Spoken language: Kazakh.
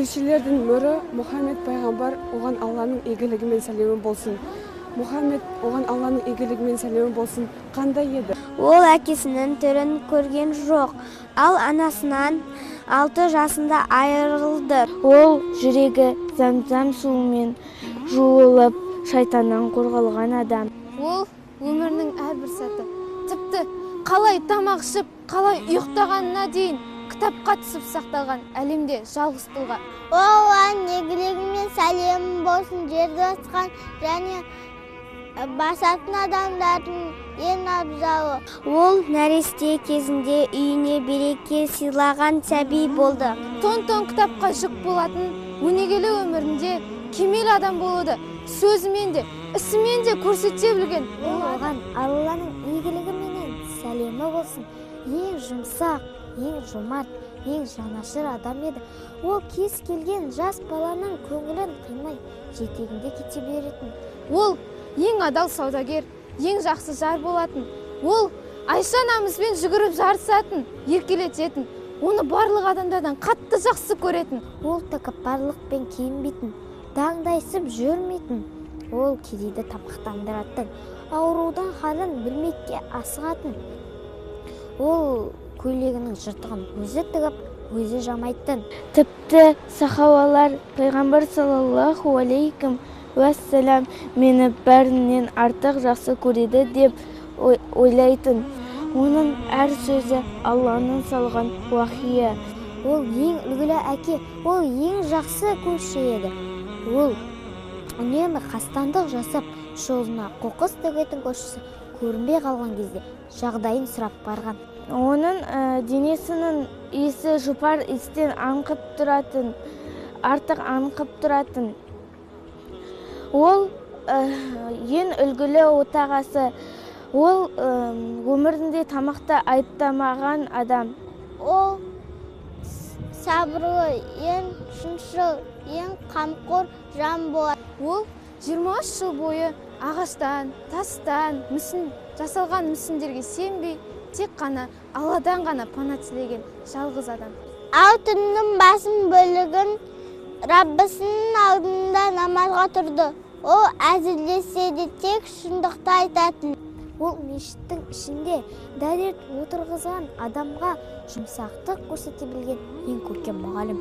Елшілердің мөрі Мұхаммед пайғамбар оған Алланың игілігімен сәлемі болсын. Мұхаммед оған Алланың игілігімен сәлемі болсын. Қандай еді? Ол әкесінің түрін көрген жоқ, ал анасынан 6 жасында айырылды. Ол жүрегі зәм-зәм суымен жуылып, шайтаннан қорғалған адам. Ол өмірінің әрбір сәті, тіпті қалай тамақ ішіп, қалай ұйықтағанына дейін кітапқа түсіп сақталған әлемде жалғыз тұлға. Оған игілігімен сәлемі болсын, жерде асқан және басатын адамдардың ең абзалы. Ол нәресте кезінде үйіне береке сыйлаған сәби болды. Тон-тон кітапқа жүк болатын өнегелі өмірінде кемел адам болуды сөзімен де, ісімен де көрсете білген. Оған Алланың игілігіменен сәлемі болсын. Ең жұмсақ, ең жомарт, ең жанашыр адам еді. Ол кез келген жас баланың көңілін қимай, жетегінде кете беретін. Ол ең адал саудагер, ең жақсы жар болатын. Ол Айша анамызбен жүгіріп жарысатын, еркелететін, оны барлық адамдардан қатты жақсы көретін. Ол тәкаппарлықпен киінбейтін, даңдайсып жүрмейтін. Ол кедейді тамақтандыратын, аурудың халін білмекке асығатын. Ол көйлегінің жыртығын өзі тігіп, өзі жамайтын. Тіпті сахабалар пайғамбар саллаллаху алейкум уәссәлам мені бәрінен артық жақсы көреді деп ойлайтын. Оның әр сөзі Алланың салған уахия. Ол ең үлгілі әке, ол ең жақсы көрші еді. Ол үнемі қастандық жасап, жолына қоқыс төгетін көршісі көрінбей қалған кезде жағдайын сұрап барған. Оның денесінің иісі жұпар иістен аңқып тұратын, артық аңқып тұратын. Ол ең үлгілі отағасы. Ол өмірінде тамақта айыптамаған адам. Ол сабырлы, ең шыншыл, ең қамқор жан болады. Ол 23 жыл бойы ағаштан, тастан, жасалған мүсіндерге сенбей, тек қана Алладан ғана пана тілеген жалғыз адам. Алтынның басым бөлігін Раббысының алдында намазға тұрды. Ол әзілдесе де тек шындықты айтатын. Ол мешіттің ішінде дәрет отырғызған адамға жұмсақтық көрсете білген ең көркем мұғалім.